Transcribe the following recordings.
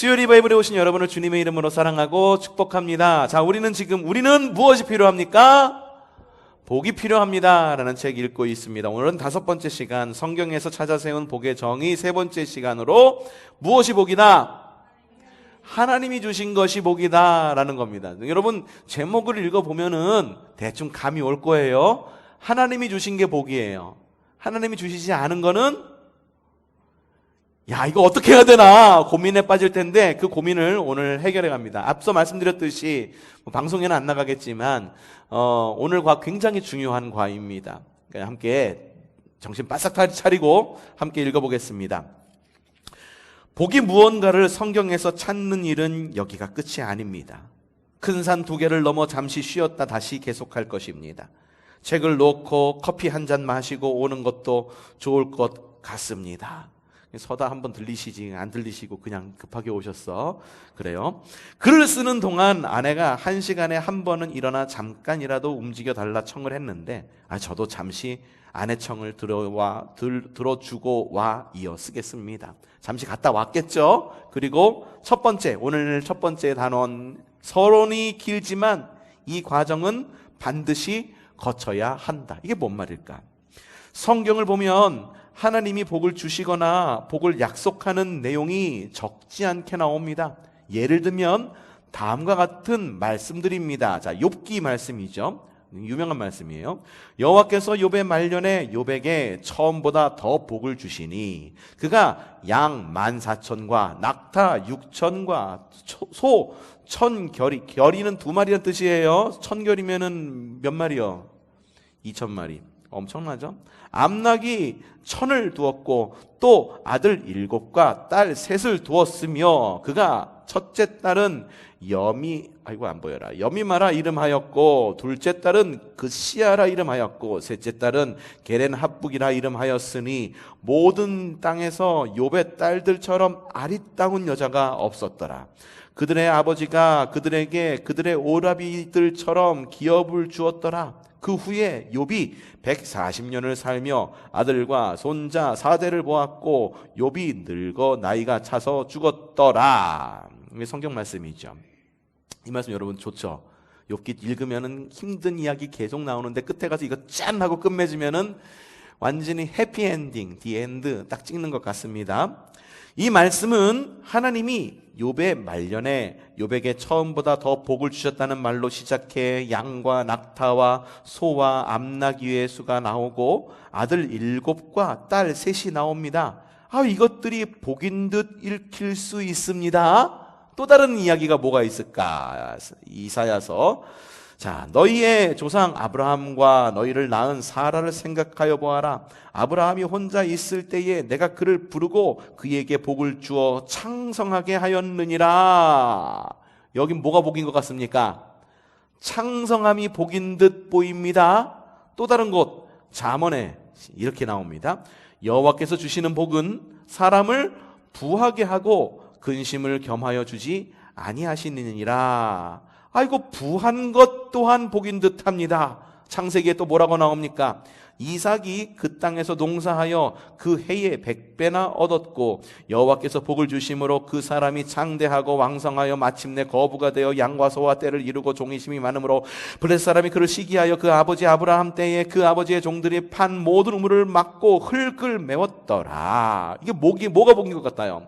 수요리 바이블에 오신 여러분을 주님의 이름으로 사랑하고 축복합니다. 자, 우리는 무엇이 필요합니까? 복이 필요합니다 라는 책 읽고 있습니다. 오늘은 5번째 시간, 성경에서 찾아 세운 복의 정의 3번째 시간으로 무엇이 복이다? 하나님이 주신 것이 복이다 라는 겁니다. 여러분, 제목을 읽어보면은 대충 감이 올 거예요. 하나님이 주신 게 복이에요. 하나님이 주시지 않은 거는 이거 어떻게 해야 되나 고민에 빠질 텐데, 그 고민을 오늘 해결해 갑니다. 앞서 말씀드렸듯이 방송에는 안 나가겠지만 오늘 과 굉장히 중요한 과입니다. 함께 정신 바싹 차리고 함께 읽어보겠습니다. 복이 무언가를 성경에서 찾는 일은 여기가 끝이 아닙니다. 큰 산 2개를 넘어 잠시 쉬었다 다시 계속할 것입니다. 책을 놓고 커피 한 잔 마시고 오는 것도 좋을 것 같습니다. 서다 한번 들리시지 안 들리시고 그냥 급하게 오셨어. 그래요. 글을 쓰는 동안 아내가 1시간에 한 번은 일어나 잠깐이라도 움직여 달라 청을 했는데 저도 잠시 아내 청을 들어주고 와 이어 쓰겠습니다. 잠시 갔다 왔겠죠. 그리고 오늘 첫 번째 단원, 서론이 길지만 이 과정은 반드시 거쳐야 한다. 이게 뭔 말일까? 성경을 보면 하나님이 복을 주시거나 복을 약속하는 내용이 적지 않게 나옵니다. 예를 들면 다음과 같은 말씀들입니다. 자, 욥기 말씀이죠. 유명한 말씀이에요. 여호와께서 욥의 말년에 욥에게 처음보다 더 복을 주시니 그가 양 14,000과 낙타 6,000과 소 1,000결이, 결이는 2마리란 뜻이에요. 1,000결이면은 몇 마리요? 2,000마리. 엄청나죠? 암낙이 1,000을 두었고 또 아들 7과 딸 3을 두었으며 그가 첫째 딸은 여미마라 이름하였고 둘째 딸은 그시아라 이름하였고 셋째 딸은 게렌합북이라 이름하였으니 모든 땅에서 욥의 딸들처럼 아리따운 여자가 없었더라. 그들의 아버지가 그들에게 그들의 오라비들처럼 기업을 주었더라. 그 후에 욥이 140년을 살며 아들과 손자 4대를 보았고 욥이 늙어 나이가 차서 죽었더라. 이게 성경 말씀이죠. 이 말씀 여러분 좋죠? 욥기 읽으면은 힘든 이야기 계속 나오는데 끝에 가서 이거 짠 하고 끝맺으면은 완전히 해피엔딩, 디엔드 딱 찍는 것 같습니다. 이 말씀은 하나님이 욥의 말년에 욥에게 처음보다 더 복을 주셨다는 말로 시작해 양과 낙타와 소와 암나귀의 수가 나오고 아들 7과 딸 3이 나옵니다. 이것들이 복인 듯 읽힐 수 있습니다. 또 다른 이야기가 뭐가 있을까? 이사야서. 자, 너희의 조상 아브라함과 너희를 낳은 사라를 생각하여 보아라. 아브라함이 혼자 있을 때에 내가 그를 부르고 그에게 복을 주어 창성하게 하였느니라. 여긴 뭐가 복인 것 같습니까? 창성함이 복인 듯 보입니다. 또 다른 곳 잠언에 이렇게 나옵니다. 여호와께서 주시는 복은 사람을 부하게 하고 근심을 겸하여 주지 아니하시느니라. 부한 것 또한 복인 듯합니다. 창세기에 또 뭐라고 나옵니까? 이삭이 그 땅에서 농사하여 그 해에 100배나 얻었고 여호와께서 복을 주심으로 그 사람이 장대하고 왕성하여 마침내 거부가 되어 양과 소와 떼를 이루고 종이심이 많으므로 블레 사람이 그를 시기하여 그 아버지 아브라함 때에 그 아버지의 종들이 판 모든 우물을 막고 흙을 메웠더라. 이게 뭐가 복인 것 같아요?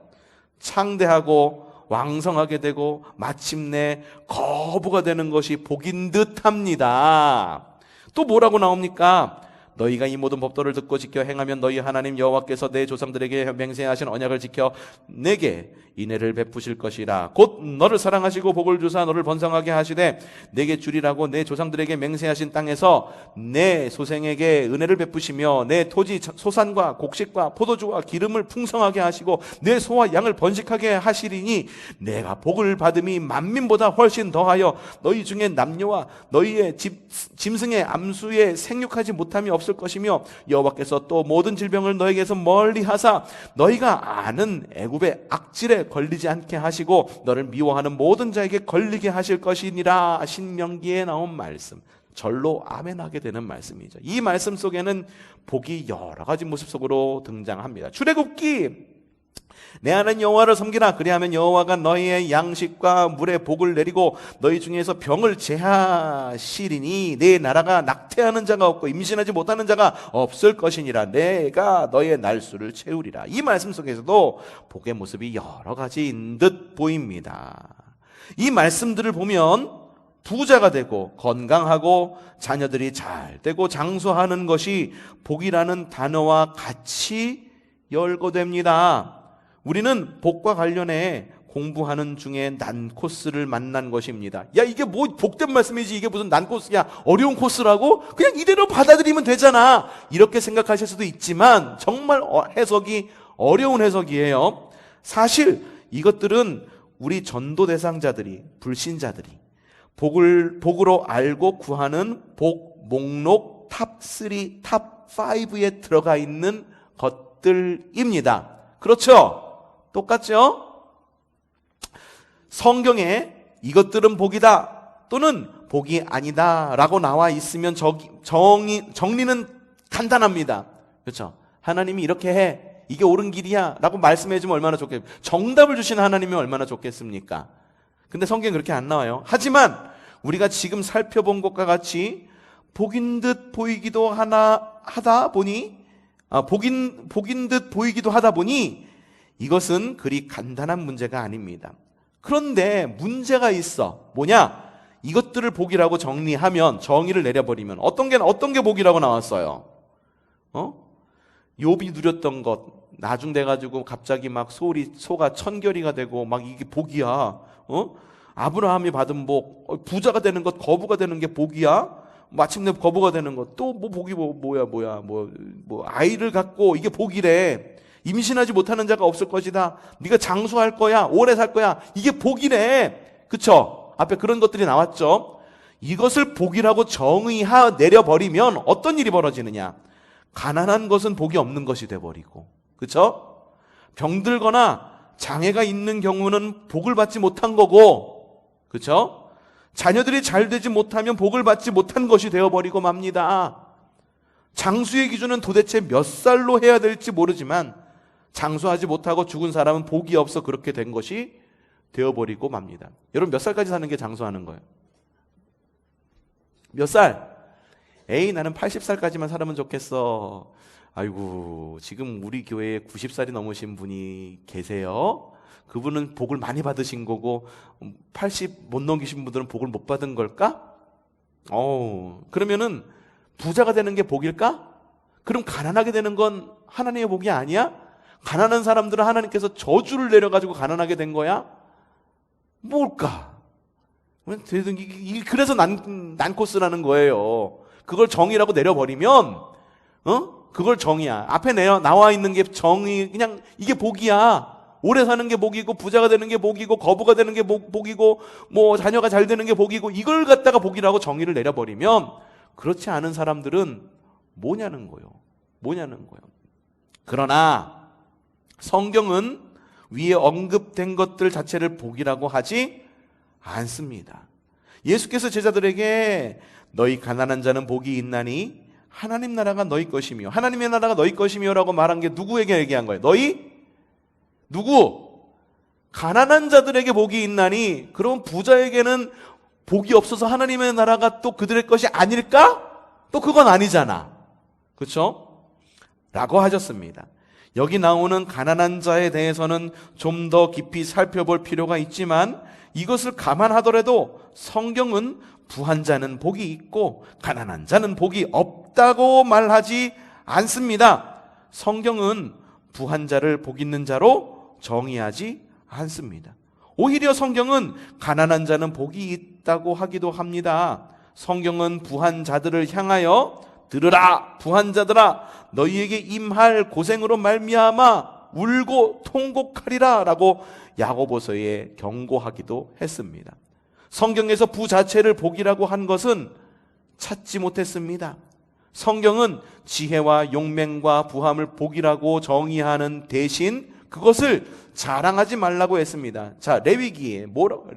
창대하고 왕성하게 되고 마침내 거부가 되는 것이 복인 듯합니다. 또 뭐라고 나옵니까? 너희가 이 모든 법도를 듣고 지켜 행하면 너희 하나님 여호와께서 내 조상들에게 맹세하신 언약을 지켜 내게 인애를 베푸실 것이라. 곧 너를 사랑하시고 복을 주사 너를 번성하게 하시되 내게 주리라고 내 조상들에게 맹세하신 땅에서 내 소생에게 은혜를 베푸시며 내 토지 소산과 곡식과 포도주와 기름을 풍성하게 하시고 내 소와 양을 번식하게 하시리니 내가 복을 받음이 만민보다 훨씬 더하여 너희 중에 남녀와 너희의 짐승의 암수에 생육하지 못함이 없을 것이며 여호와께서 또 모든 질병을 너에게서 멀리 하사 너희가 아는 애굽의 악질에 걸리지 않게 하시고 너를 미워하는 모든 자에게 걸리게 하실 것이니라. 신명기에 나온 말씀, 절로 아멘하게 되는 말씀이죠. 이 말씀 속에는 복이 여러 가지 모습 속으로 등장합니다. 출애굽기 내 하나님 여호와를 섬기라. 그리하면 여호와가 너희의 양식과 물에 복을 내리고 너희 중에서 병을 제하시리니 내 나라가 낙태하는 자가 없고 임신하지 못하는 자가 없을 것이니라. 내가 너희의 날수를 채우리라. 이 말씀 속에서도 복의 모습이 여러 가지인 듯 보입니다. 이 말씀들을 보면 부자가 되고 건강하고 자녀들이 잘 되고 장수하는 것이 복이라는 단어와 같이 열거됩니다. 우리는 복과 관련해 공부하는 중에 난 코스를 만난 것입니다. 야, 이게 뭐 복된 말씀이지 이게 무슨 난 코스야? 어려운 코스라고? 그냥 이대로 받아들이면 되잖아. 이렇게 생각하실 수도 있지만 정말 해석이 어려운 해석이에요. 사실 이것들은 우리 전도 대상자들이, 불신자들이 복으로 알고 구하는 복 목록 탑3, 탑5에 들어가 있는 것들입니다. 그렇죠? 똑같죠? 성경에 이것들은 복이다 또는 복이 아니다 라고 나와 있으면 정리는 간단합니다. 그렇죠? 하나님이 이렇게 해, 이게 옳은 길이야 라고 말씀해 주면 얼마나 좋겠습니까? 정답을 주신 하나님이 얼마나 좋겠습니까? 근데 성경에 그렇게 안 나와요. 하지만 우리가 지금 살펴본 것과 같이 복인 듯 보이기도 하다 보니 복인 듯 보이기도 하다 보니 이것은 그리 간단한 문제가 아닙니다. 그런데 문제가 있어. 뭐냐? 이것들을 복이라고 정리하면, 정의를 내려버리면 어떤 게 복이라고 나왔어요? 욥이 누렸던 것 나중 돼가지고 갑자기 막 소가 천결이가 되고 막 이게 복이야. 아브라함이 받은 복, 부자가 되는 것, 거부가 되는 게 복이야? 마침내 거부가 되는 것, 또 뭐 복이 뭐야, 아이를 갖고 이게 복이래. 임신하지 못하는 자가 없을 것이다. 네가 장수할 거야. 오래 살 거야. 이게 복이래. 그쵸? 앞에 그런 것들이 나왔죠. 이것을 복이라고 내려버리면 어떤 일이 벌어지느냐? 가난한 것은 복이 없는 것이 돼버리고, 그쵸? 병들거나 장애가 있는 경우는 복을 받지 못한 거고, 그쵸? 자녀들이 잘 되지 못하면 복을 받지 못한 것이 되어버리고 맙니다. 장수의 기준은 도대체 몇 살로 해야 될지 모르지만 장수하지 못하고 죽은 사람은 복이 없어 그렇게 된 것이 되어버리고 맙니다. 여러분 몇 살까지 사는 게 장수하는 거예요? 몇 살? 에이 나는 80살까지만 살면 좋겠어. 아이고 지금 우리 교회에 90살이 넘으신 분이 계세요. 그분은 복을 많이 받으신 거고 80 못 넘기신 분들은 복을 못 받은 걸까? 그러면은 부자가 되는 게 복일까? 그럼 가난하게 되는 건 하나님의 복이 아니야? 가난한 사람들은 하나님께서 저주를 내려가지고 가난하게 된 거야? 뭘까? 그래서 난코스라는 거예요. 그걸 정의라고 내려버리면, 그걸 정의야. 앞에 나와 있는 게 정의, 그냥 이게 복이야. 오래 사는 게 복이고, 부자가 되는 게 복이고, 거부가 되는 게 복이고, 뭐 자녀가 잘 되는 게 복이고, 이걸 갖다가 복이라고 정의를 내려버리면, 그렇지 않은 사람들은 뭐냐는 거예요. 그러나 성경은 위에 언급된 것들 자체를 복이라고 하지 않습니다. 예수께서 제자들에게 너희 가난한 자는 복이 있나니 하나님 나라가 너희 것이며 하나님의 나라가 너희 것이며 라고 말한 게 누구에게 얘기한 거예요? 누구? 가난한 자들에게 복이 있나니 그럼 부자에게는 복이 없어서 하나님의 나라가 또 그들의 것이 아닐까? 또 그건 아니잖아. 그렇죠? 라고 하셨습니다. 여기 나오는 가난한 자에 대해서는 좀 더 깊이 살펴볼 필요가 있지만 이것을 감안하더라도 성경은 부한 자는 복이 있고 가난한 자는 복이 없다고 말하지 않습니다. 성경은 부한 자를 복 있는 자로 정의하지 않습니다. 오히려 성경은 가난한 자는 복이 있다고 하기도 합니다. 성경은 부한 자들을 향하여 들으라 부한 자들아 너희에게 임할 고생으로 말미암아 울고 통곡하리라 라고 야고보서에 경고하기도 했습니다. 성경에서 부 자체를 복이라고 한 것은 찾지 못했습니다. 성경은 지혜와 용맹과 부함을 복이라고 정의하는 대신 그것을 자랑하지 말라고 했습니다. 자, 레위기에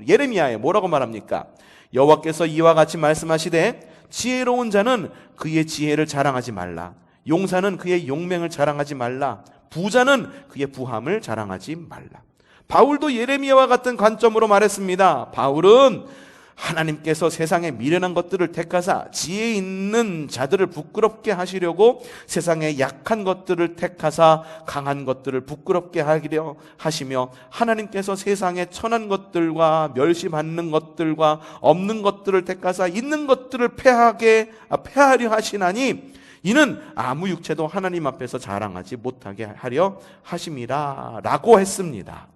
예레미야에 뭐라고 말합니까? 여호와께서 이와 같이 말씀하시되 지혜로운 자는 그의 지혜를 자랑하지 말라. 용사는 그의 용맹을 자랑하지 말라. 부자는 그의 부함을 자랑하지 말라. 바울도 예레미야와 같은 관점으로 말했습니다. 바울은 하나님께서 세상에 미련한 것들을 택하사 지혜 있는 자들을 부끄럽게 하시려고 세상에 약한 것들을 택하사 강한 것들을 부끄럽게 하려 하시며, 하나님께서 세상에 천한 것들과 멸시받는 것들과 없는 것들을 택하사 있는 것들을 패하려 하시나니 이는 아무 육체도 하나님 앞에서 자랑하지 못하게 하려 하심이라 라고 했습니다.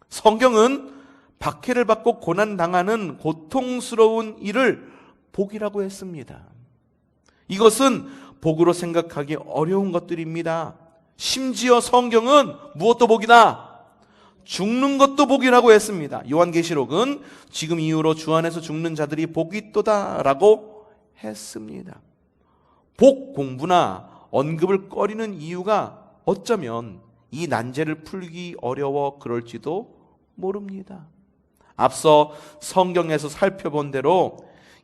성경은 박해를 받고 고난당하는 고통스러운 일을 복이라고 했습니다. 이것은 복으로 생각하기 어려운 것들입니다. 심지어 성경은 무엇도 복이다? 죽는 것도 복이라고 했습니다. 요한계시록은 지금 이후로 주 안에서 죽는 자들이 복이 있도다 라고 했습니다. 복 공부나 언급을 꺼리는 이유가 어쩌면 이 난제를 풀기 어려워 그럴지도 모릅니다. 앞서 성경에서 살펴본 대로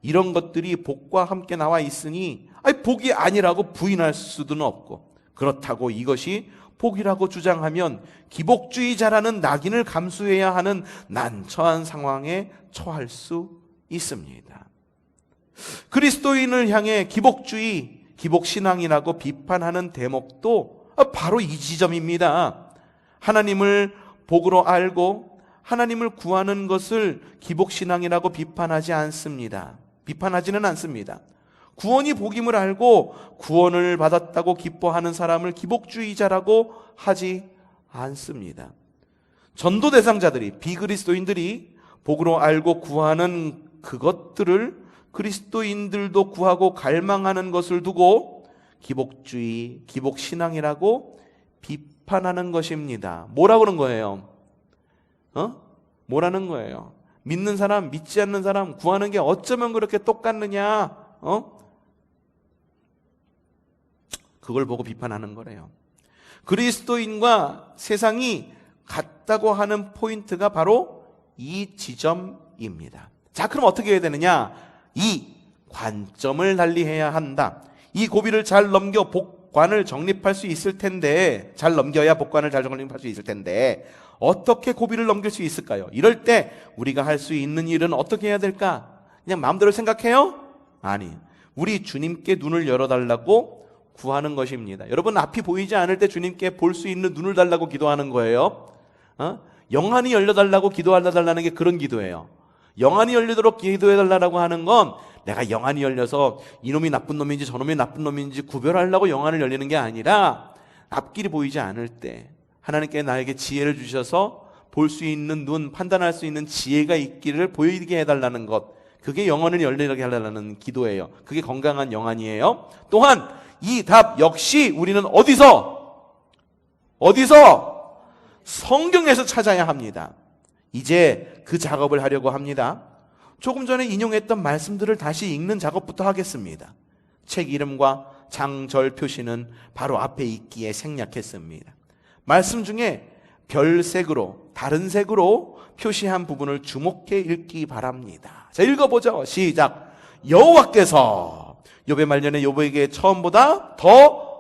이런 것들이 복과 함께 나와 있으니 복이 아니라고 부인할 수도 없고, 그렇다고 이것이 복이라고 주장하면 기복주의자라는 낙인을 감수해야 하는 난처한 상황에 처할 수 있습니다. 그리스도인을 향해 기복주의, 기복신앙이라고 비판하는 대목도 바로 이 지점입니다. 하나님을 복으로 알고 하나님을 구하는 것을 기복신앙이라고 비판하지는 않습니다. 구원이 복임을 알고 구원을 받았다고 기뻐하는 사람을 기복주의자라고 하지 않습니다. 전도 대상자들이, 비그리스도인들이 복으로 알고 구하는 그것들을 그리스도인들도 구하고 갈망하는 것을 두고 기복주의, 기복신앙이라고 비판하는 것입니다. 뭐라고 그런 거예요? 뭐라는 거예요? 믿는 사람, 믿지 않는 사람 구하는 게 어쩌면 그렇게 똑같느냐? 그걸 보고 비판하는 거래요. 그리스도인과 세상이 같다고 하는 포인트가 바로 이 지점입니다. 자, 그럼 어떻게 해야 되느냐? 이 관점을 달리해야 한다. 이 고비를 잘 넘겨 복관을 정립할 수 있을 텐데, 잘 넘겨야 복관을 잘 정립할 수 있을 텐데 어떻게 고비를 넘길 수 있을까요? 이럴 때 우리가 할 수 있는 일은 어떻게 해야 될까? 그냥 마음대로 생각해요? 아니, 우리 주님께 눈을 열어달라고 구하는 것입니다. 여러분, 앞이 보이지 않을 때 주님께 볼 수 있는 눈을 달라고 기도하는 거예요. 영안이 열려달라고 기도하달라는 게 그런 기도예요. 영안이 열리도록 기도해달라고 하는 건 내가 영안이 열려서 이놈이 나쁜 놈인지 저놈이 나쁜 놈인지 구별하려고 영안을 열리는 게 아니라, 앞길이 보이지 않을 때 하나님께 나에게 지혜를 주셔서 볼 수 있는 눈, 판단할 수 있는 지혜가 있기를 보이게 해달라는 것, 그게 영안을 열리게 해달라는 기도예요. 그게 건강한 영안이에요. 또한 이 답 역시 우리는 어디서? 성경에서 찾아야 합니다. 이제 그 작업을 하려고 합니다. 조금 전에 인용했던 말씀들을 다시 읽는 작업부터 하겠습니다. 책 이름과 장절 표시는 바로 앞에 있기에 생략했습니다. 말씀 중에 별색으로, 다른 색으로 표시한 부분을 주목해 읽기 바랍니다. 자, 읽어보죠. 시작. 여호와께서 욥의 말년에 욥에게 처음보다 더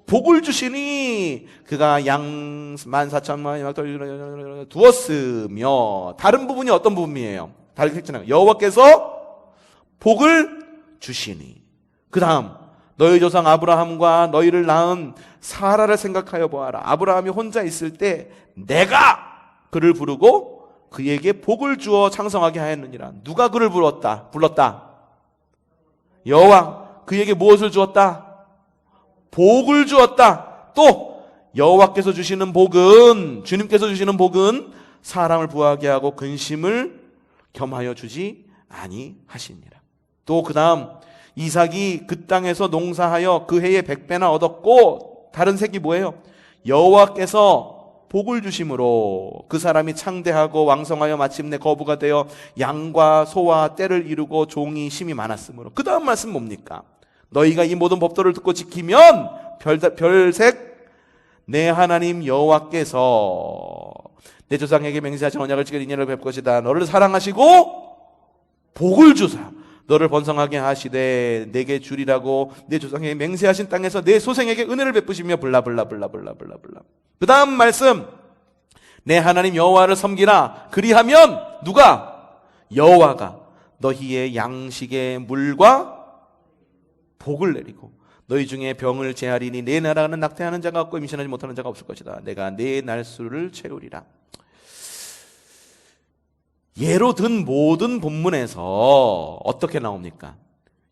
복을 주시니 그가 양 14,000만 두었으며, 다른 부분이 어떤 부분이에요? 다르게 했잖아요. 여호와께서 복을 주시니, 그 다음 너희 조상 아브라함과 너희를 낳은 사라를 생각하여 보아라. 아브라함이 혼자 있을 때 내가 그를 부르고 그에게 복을 주어 창성하게 하였느니라. 누가 그를 불렀다? 여호와. 그에게 무엇을 주었다? 복을 주었다. 또 여호와께서 주시는 복은, 주님께서 주시는 복은 사람을 부하게 하고 근심을 겸하여 주지 아니하시니라. 또 그 다음 이삭이 그 땅에서 농사하여 그 해에 100배나 얻었고, 다른 색이 뭐예요? 여호와께서 복을 주심으로 그 사람이 창대하고 왕성하여 마침내 거부가 되어 양과 소와 떼를 이루고 종이 심이 많았으므로. 그 다음 말씀 뭡니까? 너희가 이 모든 법도를 듣고 지키면 별색 내 하나님 여호와께서 내 조상에게 맹세하신 언약을 지켜 인연을 뵙을 것이다. 너를 사랑하시고 복을 주사 너를 번성하게 하시되 내게 주리라고 내 조상에게 맹세하신 땅에서 내 소생에게 은혜를 베푸시며 블라블라블라블라블라블라. 그 다음 말씀, 내 하나님 여호와를 섬기라. 그리하면 누가? 여호와가 너희의 양식의 물과 복을 내리고 너희 중에 병을 제하리니 내 나라는 낙태하는 자가 없고 임신하지 못하는 자가 없을 것이다. 내가 내 날수를 채우리라. 예로 든 모든 본문에서 어떻게 나옵니까?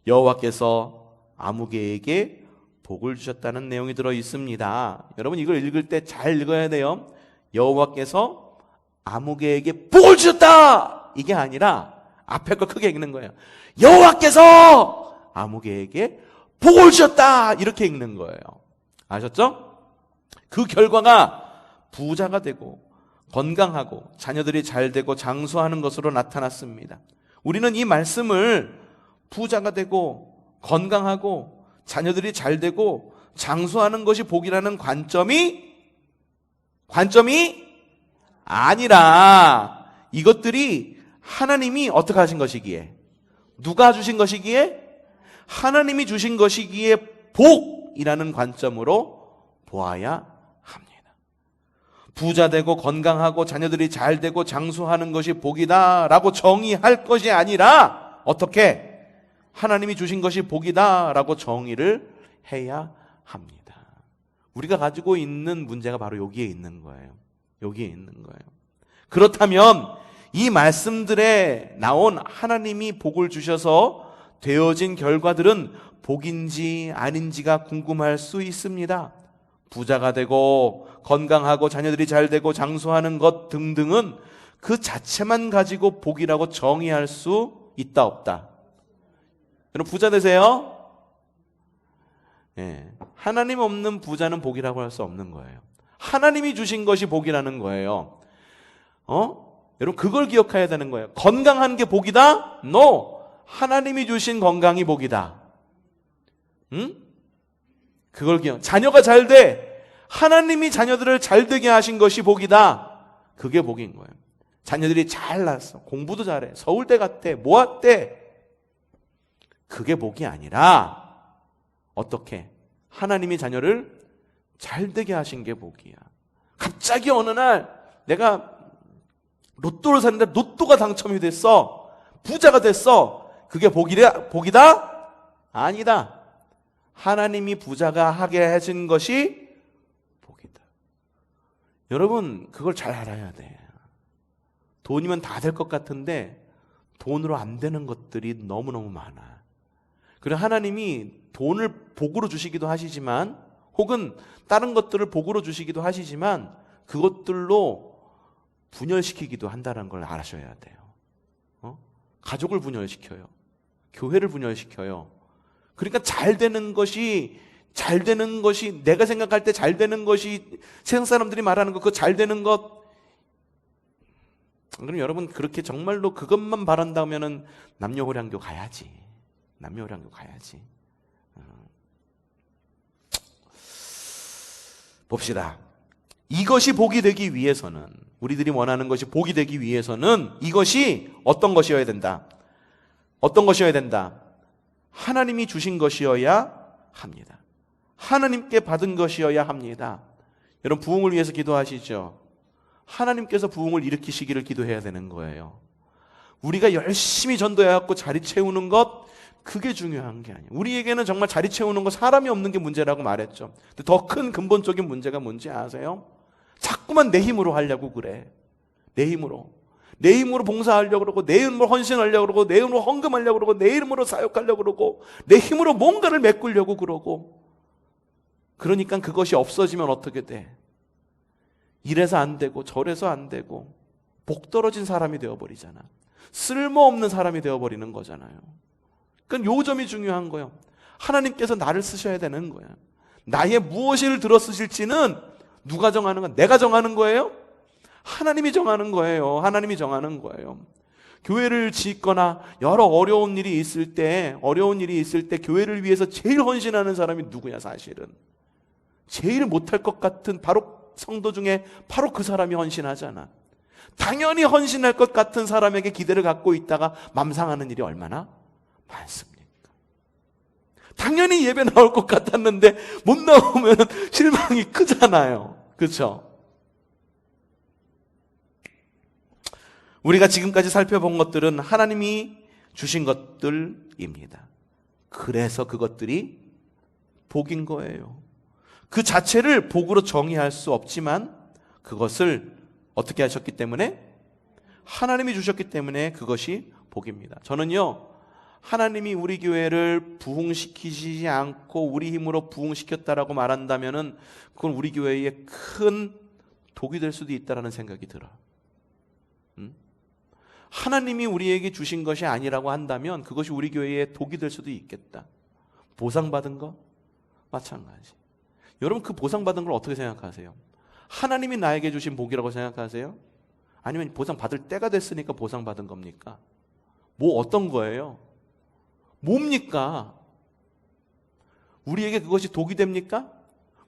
여호와께서 아무개에게 복을 주셨다는 내용이 들어 있습니다. 여러분 이걸 읽을 때 잘 읽어야 돼요. 여호와께서 아무개에게 복을 주셨다! 이게 아니라 앞에 거 크게 읽는 거예요. 여호와께서 아무개에게 복을 주셨다! 이렇게 읽는 거예요. 아셨죠? 그 결과가 부자가 되고 건강하고 자녀들이 잘 되고 장수하는 것으로 나타났습니다. 우리는 이 말씀을 부자가 되고 건강하고 자녀들이 잘 되고 장수하는 것이 복이라는 관점이 아니라 이것들이 하나님이 어떻게 하신 것이기에, 누가 주신 것이기에, 하나님이 주신 것이기에 복이라는 관점으로 보아야 합니다. 부자 되고 건강하고 자녀들이 잘 되고 장수하는 것이 복이다라고 정의할 것이 아니라 어떻게 하나님이 주신 것이 복이다라고 정의를 해야 합니다. 우리가 가지고 있는 문제가 바로 여기에 있는 거예요. 여기에 있는 거예요. 그렇다면 이 말씀들에 나온 하나님이 복을 주셔서 되어진 결과들은 복인지 아닌지가 궁금할 수 있습니다. 부자가 되고 건강하고 자녀들이 잘 되고 장수하는 것 등등은 그 자체만 가지고 복이라고 정의할 수 있다 없다? 여러분 부자 되세요? 예. 하나님 없는 부자는 복이라고 할 수 없는 거예요. 하나님이 주신 것이 복이라는 거예요. 여러분 그걸 기억해야 되는 거예요. 건강한 게 복이다? No. 하나님이 주신 건강이 복이다. 응? 그걸 자녀가 잘 돼. 하나님이 자녀들을 잘 되게 하신 것이 복이다. 그게 복인 거예요. 자녀들이 잘 났어. 공부도 잘해. 서울대 갔대. 뭐 왔대. 그게 복이 아니라 어떻게? 하나님이 자녀를 잘 되게 하신 게 복이야. 갑자기 어느 날 내가 로또를 샀는데 로또가 당첨이 됐어. 부자가 됐어. 그게 복이다? 아니다. 하나님이 부자가 하게 해준 것이 복이다. 여러분 그걸 잘 알아야 돼. 돈이면 다 될 것 같은데 돈으로 안 되는 것들이 너무너무 많아. 그리고 하나님이 돈을 복으로 주시기도 하시지만 혹은 다른 것들을 복으로 주시기도 하시지만 그것들로 분열시키기도 한다는 걸 아셔야 돼요. 가족을 분열시켜요. 교회를 분열시켜요. 그러니까 잘 되는 것이 내가 생각할 때 잘 되는 것이 세상 사람들이 말하는 것, 그 잘 되는 것, 그럼 여러분 그렇게 정말로 그것만 바란다면은 남녀호량교 가야지. 남녀호량교 가야지. 봅시다. 이것이 복이 되기 위해서는, 우리들이 원하는 것이 복이 되기 위해서는 이것이 어떤 것이어야 된다? 어떤 것이어야 된다? 하나님이 주신 것이어야 합니다. 하나님께 받은 것이어야 합니다. 여러분 부흥을 위해서 기도하시죠? 하나님께서 부흥을 일으키시기를 기도해야 되는 거예요. 우리가 열심히 전도해갖고 자리 채우는 것, 그게 중요한 게 아니에요. 우리에게는 정말 자리 채우는 거, 사람이 없는 게 문제라고 말했죠. 근데 더 큰 근본적인 문제가 뭔지 아세요? 자꾸만 내 힘으로 하려고 그래. 내 힘으로 봉사하려고 그러고, 내 힘으로 헌신하려고 그러고, 내 힘으로 헌금하려고 그러고, 내 힘으로 사역하려고 그러고, 내 힘으로 뭔가를 메꾸려고 그러고. 그러니까 그것이 없어지면 어떻게 돼? 이래서 안 되고 저래서 안 되고 복 떨어진 사람이 되어버리잖아. 쓸모없는 사람이 되어버리는 거잖아요. 그러니까 요 점이 중요한 거예요. 하나님께서 나를 쓰셔야 되는 거야. 나의 무엇을 들어 쓰실지는 누가 정하는 거야? 내가 정하는 거예요? 하나님이 정하는 거예요. 하나님이 정하는 거예요. 교회를 짓거나 여러 어려운 일이 있을 때 교회를 위해서 제일 헌신하는 사람이 누구야 사실은? 제일 못할 것 같은 바로 성도 중에 바로 그 사람이 헌신하잖아. 당연히 헌신할 것 같은 사람에게 기대를 갖고 있다가 맘상하는 일이 얼마나 많습니까? 당연히 예배 나올 것 같았는데 못 나오면 실망이 크잖아요. 그렇죠? 우리가 지금까지 살펴본 것들은 하나님이 주신 것들입니다. 그래서 그것들이 복인 거예요. 그 자체를 복으로 정의할 수 없지만 그것을 어떻게 하셨기 때문에? 하나님이 주셨기 때문에 그것이 복입니다. 저는요, 하나님이 우리 교회를 부흥시키지 않고 우리 힘으로 부흥시켰다라고 말한다면은 그건 우리 교회에 큰 독이 될 수도 있다라는 생각이 들어요. 하나님이 우리에게 주신 것이 아니라고 한다면 그것이 우리 교회에 독이 될 수도 있겠다. 보상받은 거? 마찬가지. 여러분, 그 보상받은 걸 어떻게 생각하세요? 하나님이 나에게 주신 복이라고 생각하세요? 아니면 보상받을 때가 됐으니까 보상받은 겁니까? 뭐 어떤 거예요? 뭡니까? 우리에게 그것이 독이 됩니까?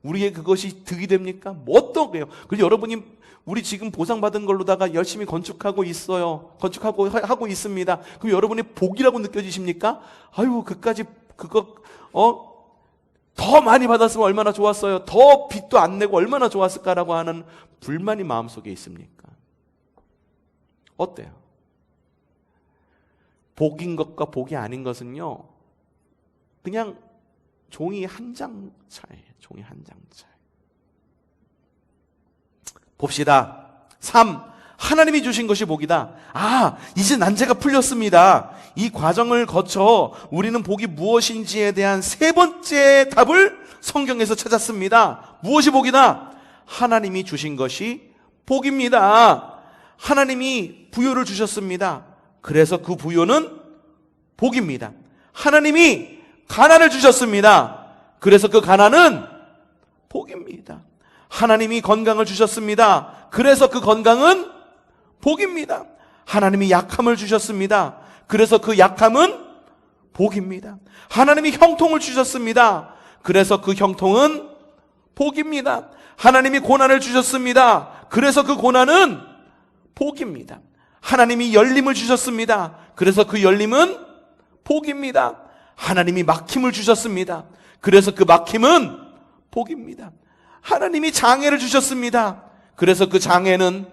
우리에게 그것이 득이 됩니까? 뭐 어떤 거예요? 그래서 여러분이 우리 지금 보상받은 걸로다가 열심히 건축하고 있어요. 건축하고 하고 있습니다. 그럼 여러분이 복이라고 느껴지십니까? 아유, 그까지 그거 더 많이 받았으면 얼마나 좋았어요. 더 빚도 안 내고 얼마나 좋았을까라고 하는 불만이 마음속에 있습니까? 어때요? 복인 것과 복이 아닌 것은요, 그냥 종이 한 장 차이에요. 종이 한 장 차이. 봅시다. 3. 하나님이 주신 것이 복이다. 이제 난제가 풀렸습니다. 이 과정을 거쳐 우리는 복이 무엇인지에 대한 세 번째 답을 성경에서 찾았습니다. 무엇이 복이다? 하나님이 주신 것이 복입니다. 하나님이 부요를 주셨습니다. 그래서 그 부요는 복입니다. 하나님이 가난을 주셨습니다. 그래서 그 가난은 복입니다. 하나님이 건강을 주셨습니다. 그래서 그 건강은 복입니다. 하나님이 약함을 주셨습니다. 그래서 그 약함은 복입니다. 하나님이 형통을 주셨습니다. 그래서 그 형통은 복입니다. 하나님이 고난을 주셨습니다. 그래서 그 고난은 복입니다. 하나님이 열림을 주셨습니다. 그래서 그 열림은 복입니다. 하나님이 막힘을 주셨습니다. 그래서 그 막힘은 복입니다. 하나님이 장애를 주셨습니다. 그래서 그 장애는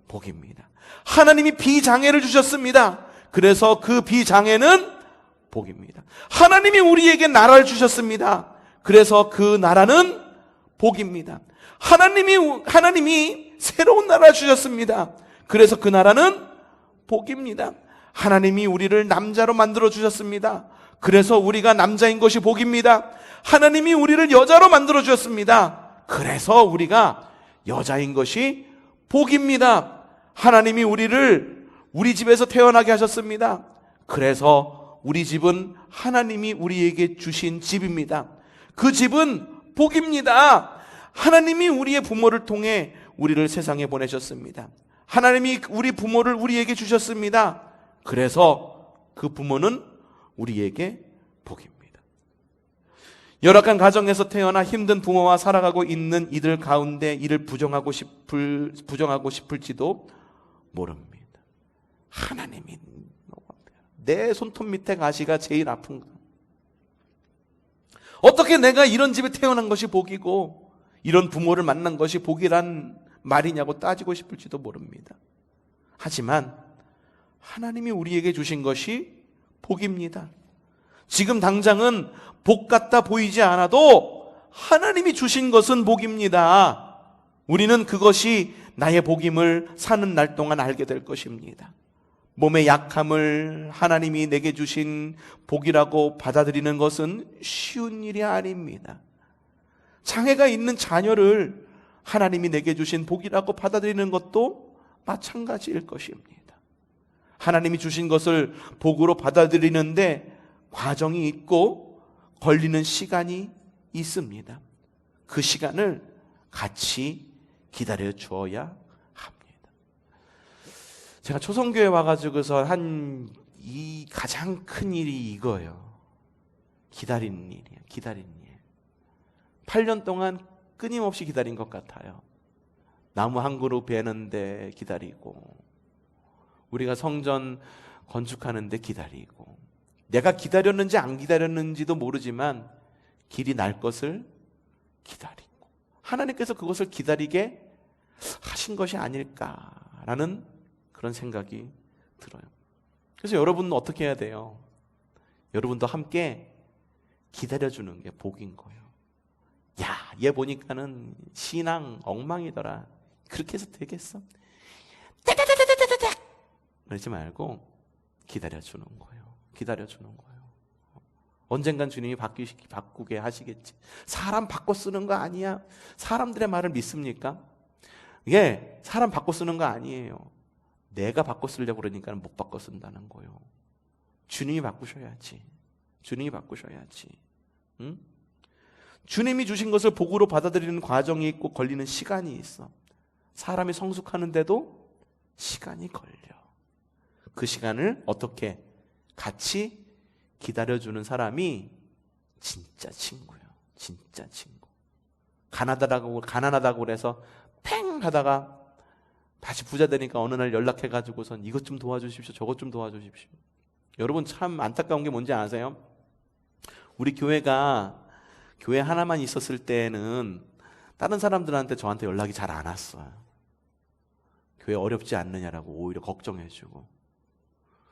복입니다. 하나님이 비장애를 주셨습니다. 그래서 그 비장애는 복입니다. 하나님이 우리에게 나라를 주셨습니다. 그래서 그 나라는 복입니다. 하나님이 새로운 나라를 주셨습니다. 그래서 그 나라는 복입니다. 하나님이 우리를 남자로 만들어 주셨습니다. 그래서 우리가 남자인 것이 복입니다. 하나님이 우리를 여자로 만들어 주셨습니다. 그래서 우리가 여자인 것이 복입니다. 하나님이 우리 집에서 태어나게 하셨습니다. 그래서 우리 집은 하나님이 우리에게 주신 집입니다. 그 집은 복입니다. 하나님이 우리의 부모를 통해 우리를 세상에 보내셨습니다. 하나님이 우리 부모를 우리에게 주셨습니다. 그래서 그 부모는 우리에게 복입니다. 열악한 가정에서 태어나 힘든 부모와 살아가고 있는 이들 가운데 이를 부정하고 싶을지도 모릅니다. 하나님이 내 손톱 밑에 가시가 제일 아픈가? 어떻게 내가 이런 집에 태어난 것이 복이고 이런 부모를 만난 것이 복이란 말이냐고 따지고 싶을지도 모릅니다. 하지만 하나님이 우리에게 주신 것이 복입니다. 지금 당장은 복 같아 보이지 않아도 하나님이 주신 것은 복입니다. 우리는 그것이 나의 복임을 사는 날 동안 알게 될 것입니다. 몸의 약함을 하나님이 내게 주신 복이라고 받아들이는 것은 쉬운 일이 아닙니다. 장애가 있는 자녀를 하나님이 내게 주신 복이라고 받아들이는 것도 마찬가지일 것입니다. 하나님이 주신 것을 복으로 받아들이는데 과정이 있고 걸리는 시간이 있습니다. 그 시간을 같이 기다려 주어야 합니다. 제가 초성교회 와가지고서 이 가장 큰 일이 이거예요. 기다리는 일이에요. 기다리는 일. 8년 동안 끊임없이 기다린 것 같아요. 나무 한 그루 베는데 기다리고, 우리가 성전 건축하는데 기다리고, 내가 기다렸는지 안 기다렸는지도 모르지만 길이 날 것을 기다리고 하나님께서 그것을 기다리게 하신 것이 아닐까라는 그런 생각이 들어요. 그래서 여러분은 어떻게 해야 돼요? 여러분도 함께 기다려주는 게 복인 거예요. 야, 얘 보니까는 신앙 엉망이더라. 그렇게 해서 되겠어? 따다다다다다닥 그러지 말고 기다려주는 거예요. 기다려주는 거예요. 언젠간 주님이 바꾸게 하시겠지. 사람 바꿔 쓰는 거 아니야. 사람들의 말을 믿습니까? 이게 사람 바꿔 쓰는 거 아니에요. 내가 바꿔 쓰려고 그러니까 못 바꿔 쓴다는 거예요. 주님이 바꾸셔야지. 주님이 바꾸셔야지. 응? 주님이 주신 것을 복으로 받아들이는 과정이 있고 걸리는 시간이 있어. 사람이 성숙하는데도 시간이 걸려. 그 시간을 어떻게 같이 기다려주는 사람이 진짜 친구예요. 진짜 친구. 가난하다고 그래서 팽 하다가 다시 부자 되니까 어느 날 연락해가지고선 이것 좀 도와주십시오. 저것 좀 도와주십시오. 여러분 참 안타까운 게 뭔지 아세요? 우리 교회가 교회 하나만 있었을 때는 다른 사람들한테 저한테 연락이 잘 안 왔어요. 교회 어렵지 않느냐라고 오히려 걱정해주고.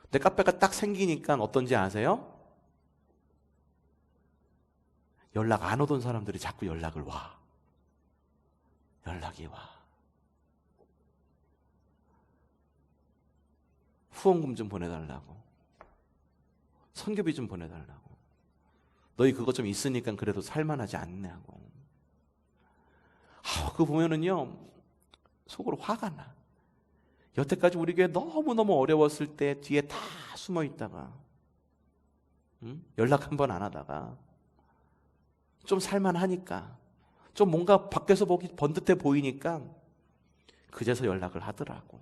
근데 카페가 딱 생기니까 어떤지 아세요? 연락 안 오던 사람들이 자꾸 연락을 와. 연락이 와. 후원금 좀 보내달라고. 선교비 좀 보내달라고. 너희 그거 좀 있으니까 그래도 살만하지 않냐고. 그거 보면은요, 속으로 화가 나. 여태까지 우리 교회 너무너무 어려웠을 때 뒤에 다 숨어 있다가, 연락 한 번 안 하다가, 좀 살만하니까, 좀 뭔가 밖에서 보기 번듯해 보이니까, 그제서 연락을 하더라고.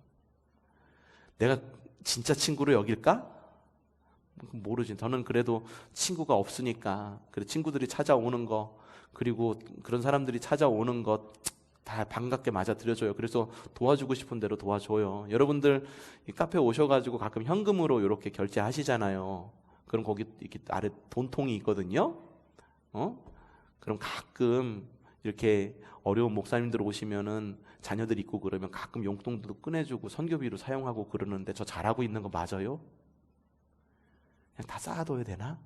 내가 진짜 친구로 여길까? 모르지. 저는 그래도 친구가 없으니까, 그래 친구들이 찾아오는 거, 그리고 그런 사람들이 찾아오는 것 다 반갑게 맞아들여줘요. 그래서 도와주고 싶은 대로 도와줘요. 여러분들 이 카페 오셔가지고 가끔 현금으로 이렇게 결제하시잖아요. 그럼 거기 이렇게 아래 돈통이 있거든요. 그럼 가끔 이렇게 어려운 목사님들 오시면은 자녀들 있고 그러면 가끔 용돈도 꺼내주고 선교비로 사용하고 그러는데 저 잘하고 있는 거 맞아요? 그냥 다 쌓아둬야 되나?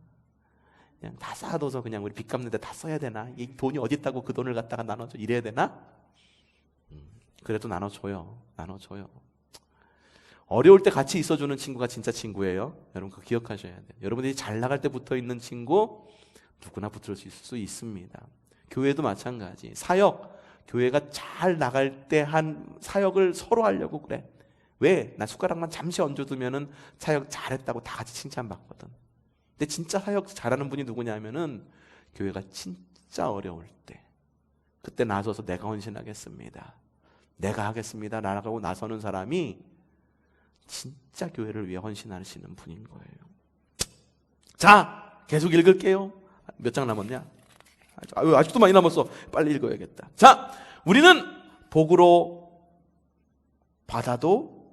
그냥 다 쌓아둬서 그냥 우리 빚 갚는데 다 써야 되나? 이 돈이 어디 있다고 그 돈을 갖다가 나눠줘 이래야 되나? 그래도 나눠줘요. 나눠줘요. 어려울 때 같이 있어주는 친구가 진짜 친구예요. 여러분 그거 기억하셔야 돼요. 여러분들이 잘 나갈 때 붙어 있는 친구 누구나 붙을 수 있습니다. 교회도 마찬가지. 사역, 교회가 잘 나갈 때 한 사역을 서로 하려고 그래. 왜? 나 숟가락만 잠시 얹어두면은 사역 잘했다고 다 같이 칭찬받거든. 근데 진짜 사역 잘하는 분이 누구냐면은 교회가 진짜 어려울 때 그때 나서서 내가 헌신하겠습니다. 내가 하겠습니다. 나가고 나서는 사람이 진짜 교회를 위해 헌신하시는 분인 거예요. 자, 계속 읽을게요. 몇 장 남았냐? 아직도 많이 남았어. 빨리 읽어야겠다. 자, 우리는 복으로 받아도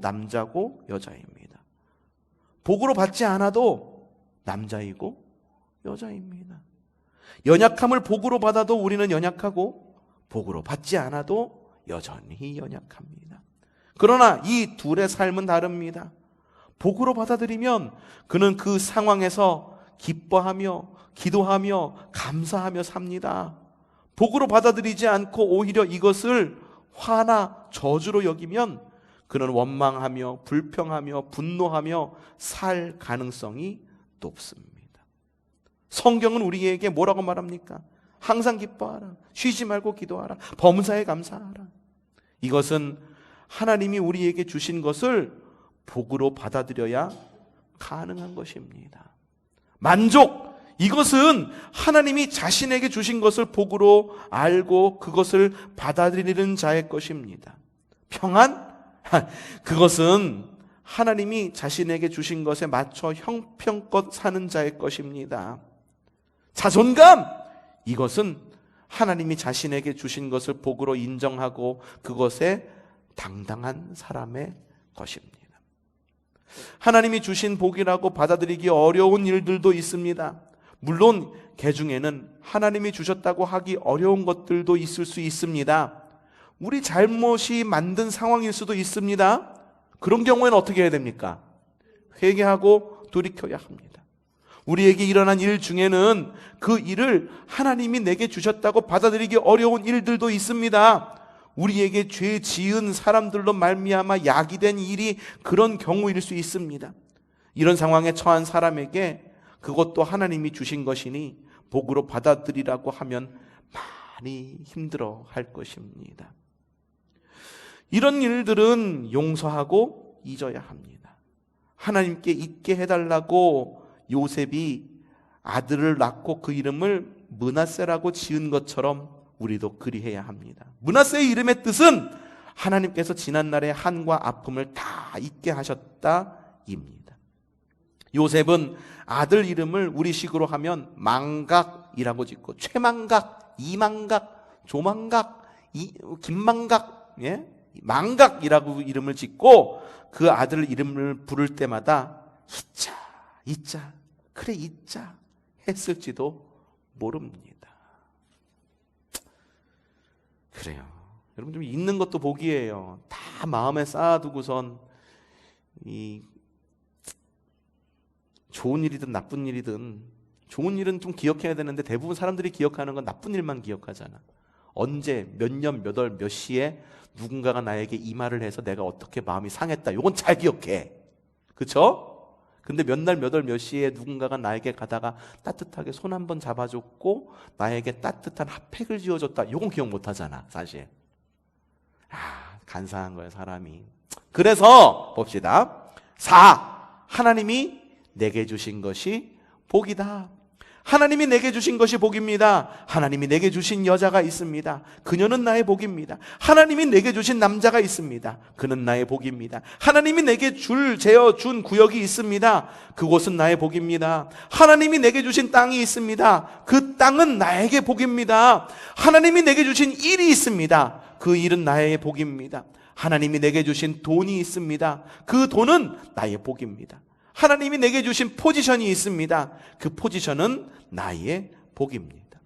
남자고 여자입니다. 복으로 받지 않아도 남자이고 여자입니다. 연약함을 복으로 받아도 우리는 연약하고 복으로 받지 않아도 여전히 연약합니다. 그러나 이 둘의 삶은 다릅니다. 복으로 받아들이면 그는 그 상황에서 기뻐하며 기도하며 감사하며 삽니다. 복으로 받아들이지 않고 오히려 이것을 화나 저주로 여기면 그는 원망하며 불평하며 분노하며 살 가능성이 높습니다. 성경은 우리에게 뭐라고 말합니까? 항상 기뻐하라. 쉬지 말고 기도하라. 범사에 감사하라. 이것은 하나님이 우리에게 주신 것을 복으로 받아들여야 가능한 것입니다. 만족, 이것은 하나님이 자신에게 주신 것을 복으로 알고 그것을 받아들이는 자의 것입니다. 평안, 그것은 하나님이 자신에게 주신 것에 맞춰 형편껏 사는 자의 것입니다. 자존감, 이것은 하나님이 자신에게 주신 것을 복으로 인정하고 그것에 당당한 사람의 것입니다. 하나님이 주신 복이라고 받아들이기 어려운 일들도 있습니다. 물론 그 중에는 하나님이 주셨다고 하기 어려운 것들도 있을 수 있습니다. 우리 잘못이 만든 상황일 수도 있습니다. 그런 경우에는 어떻게 해야 됩니까? 회개하고 돌이켜야 합니다. 우리에게 일어난 일 중에는 그 일을 하나님이 내게 주셨다고 받아들이기 어려운 일들도 있습니다. 우리에게 죄 지은 사람들로 말미암아 야기된 일이 그런 경우일 수 있습니다. 이런 상황에 처한 사람에게 그것도 하나님이 주신 것이니 복으로 받아들이라고 하면 많이 힘들어 할 것입니다. 이런 일들은 용서하고 잊어야 합니다. 하나님께 잊게 해달라고 요셉이 아들을 낳고 그 이름을 므낫세라고 지은 것처럼 우리도 그리해야 합니다. 므낫세의 이름의 뜻은 하나님께서 지난날의 한과 아픔을 다 잊게 하셨다입니다. 요셉은 아들 이름을 우리식으로 하면 망각이라고 짓고 최망각, 이망각, 조망각, 김망각, 망각이라고 이름을 짓고 그 아들 이름을 부를 때마다 잊자, 그래 잊자 했을지도 모릅니다. 그래요. 여러분 좀 잊는 것도 복이에요. 다 마음에 쌓아두고선 이 좋은 일이든 나쁜 일이든, 좋은 일은 좀 기억해야 되는데 대부분 사람들이 기억하는 건 나쁜 일만 기억하잖아. 언제 몇 년 몇 월 몇 시에 누군가가 나에게 이 말을 해서 내가 어떻게 마음이 상했다, 요건 잘 기억해. 그쵸? 근데 몇 날 몇 월 몇 시에 누군가가 나에게 가다가 따뜻하게 손 한번 잡아줬고 나에게 따뜻한 핫팩을 지어줬다, 요건 기억 못하잖아 사실. 간사한 거예요 사람이. 그래서 봅시다. 4. 하나님이 내게 주신 것이 복이다. 하나님이 내게 주신 것이 복입니다. 하나님이 내게 주신 여자가 있습니다. 그녀는 나의 복입니다. 하나님이 내게 주신 남자가 있습니다. 그는 나의 복입니다. 하나님이 내게 재어 준 구역이 있습니다. 그곳은 나의 복입니다. 하나님이 내게 주신 땅이 있습니다. 그 땅은 나에게 복입니다. 하나님이 내게 주신 일이 있습니다. 그 일은 나의 복입니다. 하나님이 내게 주신 돈이 있습니다. 그 돈은 나의 복입니다. 하나님이 내게 주신 포지션이 있습니다. 그 포지션은 나의 복입니다.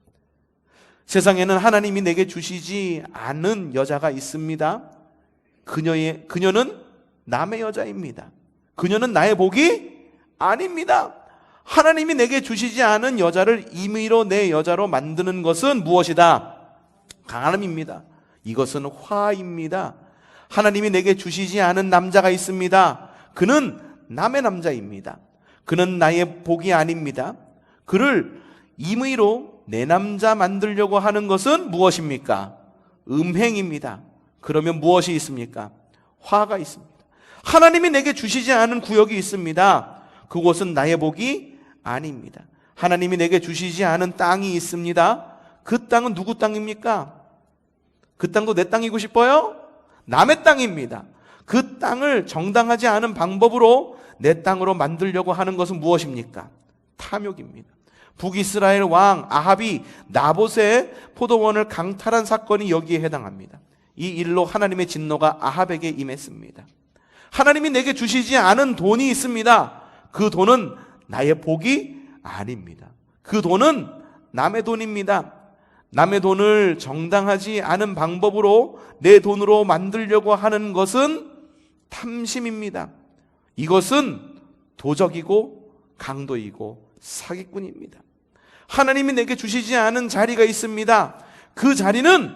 세상에는 하나님이 내게 주시지 않은 여자가 있습니다. 그녀는 남의 여자입니다. 그녀는 나의 복이 아닙니다. 하나님이 내게 주시지 않은 여자를 임의로 내 여자로 만드는 것은 무엇이다? 간음입니다. 이것은 화입니다. 하나님이 내게 주시지 않은 남자가 있습니다. 그는 남의 남자입니다. 그는 나의 복이 아닙니다. 그를 임의로 내 남자 만들려고 하는 것은 무엇입니까? 음행입니다. 그러면 무엇이 있습니까? 화가 있습니다. 하나님이 내게 주시지 않은 구역이 있습니다. 그곳은 나의 복이 아닙니다. 하나님이 내게 주시지 않은 땅이 있습니다. 그 땅은 누구 땅입니까? 그 땅도 내 땅이고 싶어요? 남의 땅입니다. 그 땅을 정당하지 않은 방법으로 내 땅으로 만들려고 하는 것은 무엇입니까? 탐욕입니다. 북이스라엘 왕 아합이 나봇의 포도원을 강탈한 사건이 여기에 해당합니다. 이 일로 하나님의 진노가 아합에게 임했습니다. 하나님이 내게 주시지 않은 돈이 있습니다. 그 돈은 나의 복이 아닙니다. 그 돈은 남의 돈입니다. 남의 돈을 정당하지 않은 방법으로 내 돈으로 만들려고 하는 것은 탐심입니다. 이것은 도적이고 강도이고 사기꾼입니다. 하나님이 내게 주시지 않은 자리가 있습니다. 그 자리는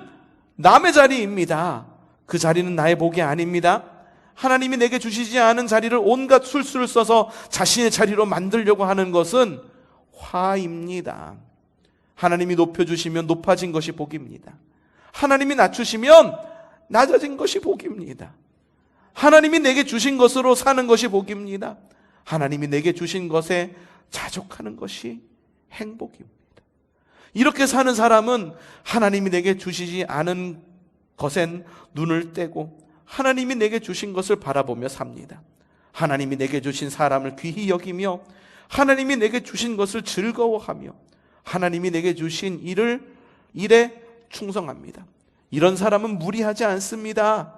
남의 자리입니다. 그 자리는 나의 복이 아닙니다. 하나님이 내게 주시지 않은 자리를 온갖 술수를 써서 자신의 자리로 만들려고 하는 것은 화입니다. 하나님이 높여주시면 높아진 것이 복입니다. 하나님이 낮추시면 낮아진 것이 복입니다. 하나님이 내게 주신 것으로 사는 것이 복입니다. 하나님이 내게 주신 것에 자족하는 것이 행복입니다. 이렇게 사는 사람은 하나님이 내게 주시지 않은 것엔 눈을 떼고 하나님이 내게 주신 것을 바라보며 삽니다. 하나님이 내게 주신 사람을 귀히 여기며 하나님이 내게 주신 것을 즐거워하며 하나님이 내게 주신 일에 충성합니다. 이런 사람은 무리하지 않습니다.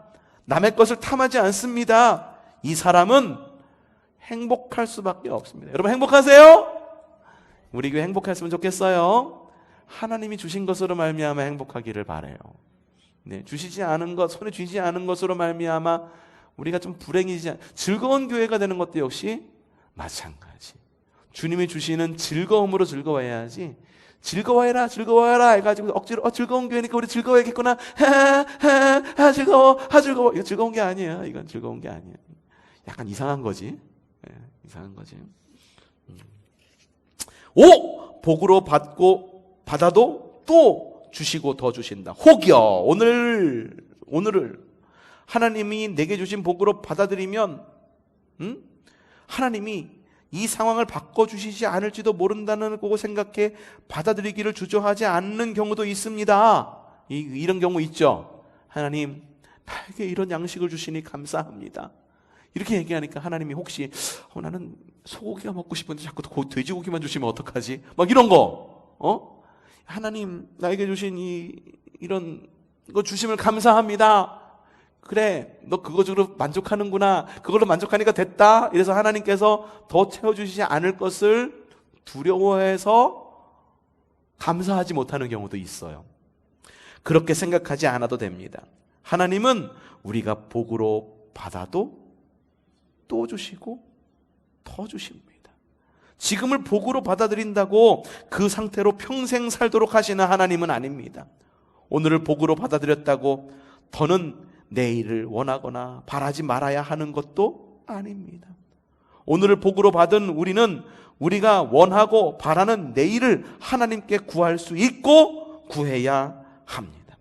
남의 것을 탐하지 않습니다. 이 사람은 행복할 수밖에 없습니다. 여러분 행복하세요? 우리 교회 행복했으면 좋겠어요. 하나님이 주신 것으로 말미암아 행복하기를 바라요. 네, 주시지 않은 것, 손에 쥐지 않은 것으로 말미암아 우리가 좀 불행이지 즐거운 교회가 되는 것도 역시 마찬가지. 주님이 주시는 즐거움으로 즐거워해야지. 즐거워해라 해가지고 억지로 즐거운 교회니까 우리 즐거워야겠구나. 즐거워. 이거 즐거운 게 아니에요. 이건 즐거운 게 아니에요. 약간 이상한 거지. 네, 이상한 거지. 5. 복으로 받아도 또 주시고 더 주신다. 혹여 오늘을 하나님이 내게 주신 복으로 받아들이면 하나님이 이 상황을 바꿔주시지 않을지도 모른다는 거고 생각해 받아들이기를 주저하지 않는 경우도 있습니다. 이런 경우 있죠. 하나님 나에게 이런 양식을 주시니 감사합니다. 이렇게 얘기하니까 하나님이 혹시 나는 소고기가 먹고 싶은데 자꾸 돼지고기만 주시면 어떡하지? 막 이런 거. 하나님 나에게 주신 이런 거 주심을 감사합니다. 그래, 너 그거로 만족하는구나. 그걸로 만족하니까 됐다. 이래서 하나님께서 더 채워주시지 않을 것을 두려워해서 감사하지 못하는 경우도 있어요. 그렇게 생각하지 않아도 됩니다. 하나님은 우리가 복으로 받아도 또 주시고 더 주십니다. 지금을 복으로 받아들인다고 그 상태로 평생 살도록 하시는 하나님은 아닙니다. 오늘을 복으로 받아들였다고 더는 내일을 원하거나 바라지 말아야 하는 것도 아닙니다. 오늘을 복으로 받은 우리는 우리가 원하고 바라는 내일을 하나님께 구할 수 있고 구해야 합니다.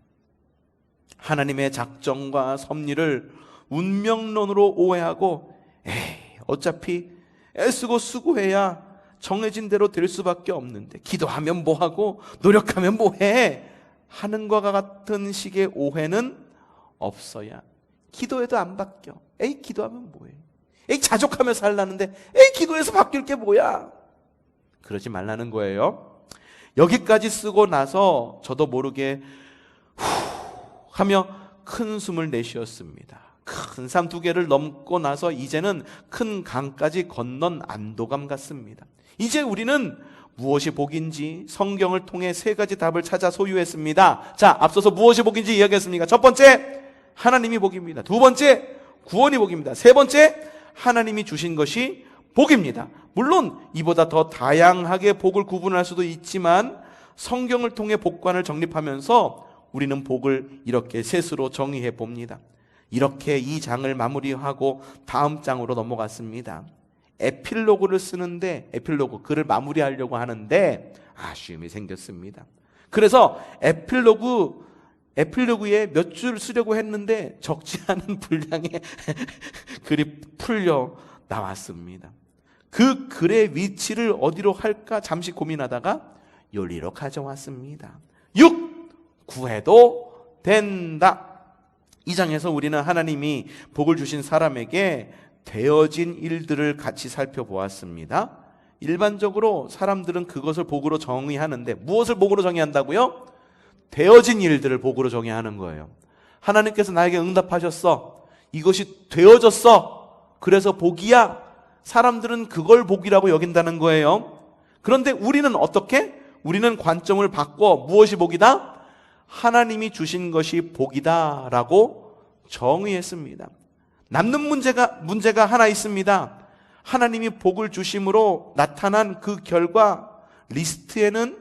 하나님의 작정과 섭리를 운명론으로 오해하고 어차피 애쓰고 수고해야 정해진 대로 될 수밖에 없는데 기도하면 뭐하고 노력하면 뭐해 하는 것과 같은 식의 오해는 없어야. 기도해도 안 바뀌어. 기도하면 뭐해? 자족하며 살라는데 기도해서 바뀔 게 뭐야? 그러지 말라는 거예요. 여기까지 쓰고 나서 저도 모르게 하며 큰 숨을 내쉬었습니다. 큰 산 2개를 넘고 나서 이제는 큰 강까지 건넌 안도감 같습니다. 이제 우리는 무엇이 복인지 성경을 통해 3가지 답을 찾아 소유했습니다. 자, 앞서서 무엇이 복인지 이야기했습니까? 첫 번째, 하나님이 복입니다. 2번째, 구원이 복입니다. 3번째, 하나님이 주신 것이 복입니다. 물론 이보다 더 다양하게 복을 구분할 수도 있지만 성경을 통해 복관을 정립하면서 우리는 복을 이렇게 셋으로 정의해 봅니다. 이렇게 이 장을 마무리하고 다음 장으로 넘어갔습니다. 에필로그를 쓰는데 글을 마무리하려고 하는데 아쉬움이 생겼습니다. 그래서 에필로그에 몇 줄 쓰려고 했는데 적지 않은 분량의 글이 풀려 나왔습니다. 그 글의 위치를 어디로 할까 잠시 고민하다가 여기로 가져왔습니다. 6. 구해도 된다. 이 장에서 우리는 하나님이 복을 주신 사람에게 되어진 일들을 같이 살펴보았습니다. 일반적으로 사람들은 그것을 복으로 정의하는데 무엇을 복으로 정의한다고요? 되어진 일들을 복으로 정의하는 거예요. 하나님께서 나에게 응답하셨어. 이것이 되어졌어. 그래서 복이야. 사람들은 그걸 복이라고 여긴다는 거예요. 그런데 우리는 어떻게? 우리는 관점을 바꿔 무엇이 복이다? 하나님이 주신 것이 복이다 라고 정의했습니다. 남는 문제가 하나 있습니다. 하나님이 복을 주심으로 나타난 그 결과 리스트에는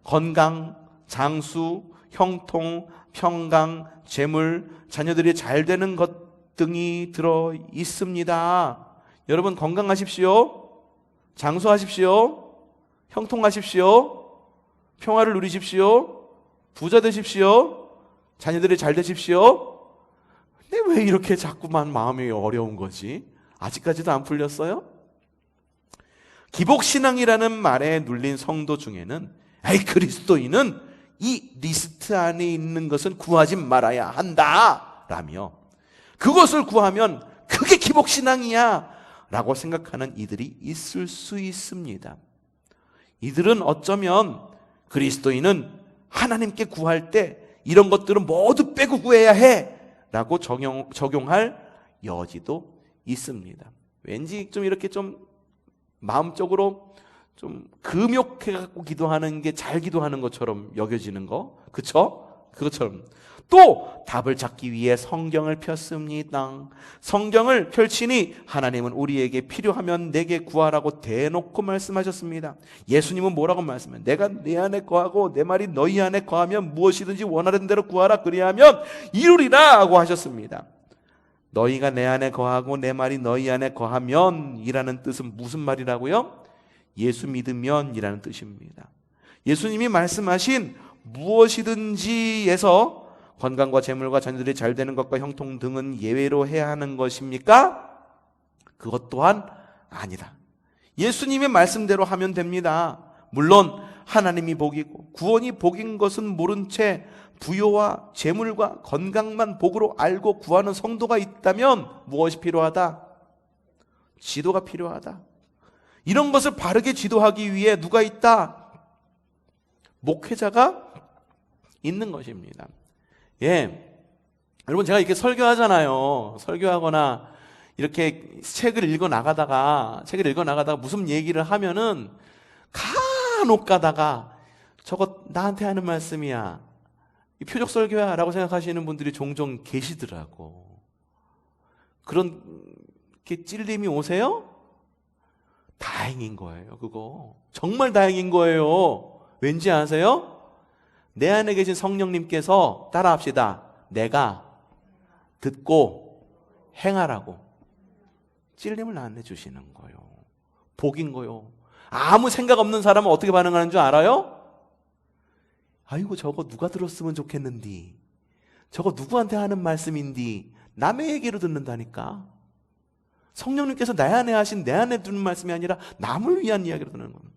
건강, 장수, 형통, 평강, 재물, 자녀들이 잘 되는 것 등이 들어 있습니다. 여러분 건강하십시오. 장수하십시오. 형통하십시오. 평화를 누리십시오. 부자 되십시오. 자녀들이 잘 되십시오. 근데 왜 이렇게 자꾸만 마음이 어려운 거지? 아직까지도 안 풀렸어요? 기복신앙이라는 말에 눌린 성도 중에는 그리스도인은 이 리스트 안에 있는 것은 구하지 말아야 한다 라며 그것을 구하면 그게 기복신앙이야 라고 생각하는 이들이 있을 수 있습니다. 이들은 어쩌면 그리스도인은 하나님께 구할 때 이런 것들은 모두 빼고 구해야 해 라고 적용할 여지도 있습니다. 왠지 좀 이렇게 좀 마음적으로 좀 금욕해갖고 기도하는 게 잘 기도하는 것처럼 여겨지는 거, 그쵸? 그것처럼 또 답을 찾기 위해 성경을 폈습니다. 성경을 펼치니 하나님은 우리에게 필요하면 내게 구하라고 대놓고 말씀하셨습니다. 예수님은 뭐라고 말씀해요? 내가 내 안에 거하고 내 말이 너희 안에 거하면 무엇이든지 원하는 대로 구하라 그리하면 이루리라 하고 하셨습니다. 너희가 내 안에 거하고 내 말이 너희 안에 거하면 이라는 뜻은 무슨 말이라고요? 예수 믿으면 이라는 뜻입니다. 예수님이 말씀하신 무엇이든지에서 건강과 재물과 자녀들이 잘 되는 것과 형통 등은 예외로 해야 하는 것입니까? 그것 또한 아니다. 예수님의 말씀대로 하면 됩니다. 물론 하나님이 복이고 구원이 복인 것은 모른 채 부요와 재물과 건강만 복으로 알고 구하는 성도가 있다면 무엇이 필요하다? 지도가 필요하다. 이런 것을 바르게 지도하기 위해 누가 있다? 목회자가 있는 것입니다. 예, 여러분 제가 이렇게 설교하잖아요. 설교하거나 이렇게 책을 읽어 나가다가 무슨 얘기를 하면은 간혹 가다가 저거 나한테 하는 말씀이야, 이 표적 설교야 라고 생각하시는 분들이 종종 계시더라고. 그런 게 찔림이 오세요? 다행인 거예요. 그거 정말 다행인 거예요. 왠지 아세요? 내 안에 계신 성령님께서, 따라합시다, 내가 듣고 행하라고 찔림을 안 내주시는 거예요. 복인 거요. 아무 생각 없는 사람은 어떻게 반응하는 줄 알아요? 아이고 저거 누가 들었으면 좋겠는디, 저거 누구한테 하는 말씀인디, 남의 얘기로 듣는다니까. 성령님께서 내 안에 하신, 내 안에 듣는 말씀이 아니라 남을 위한 이야기로 듣는 겁니다.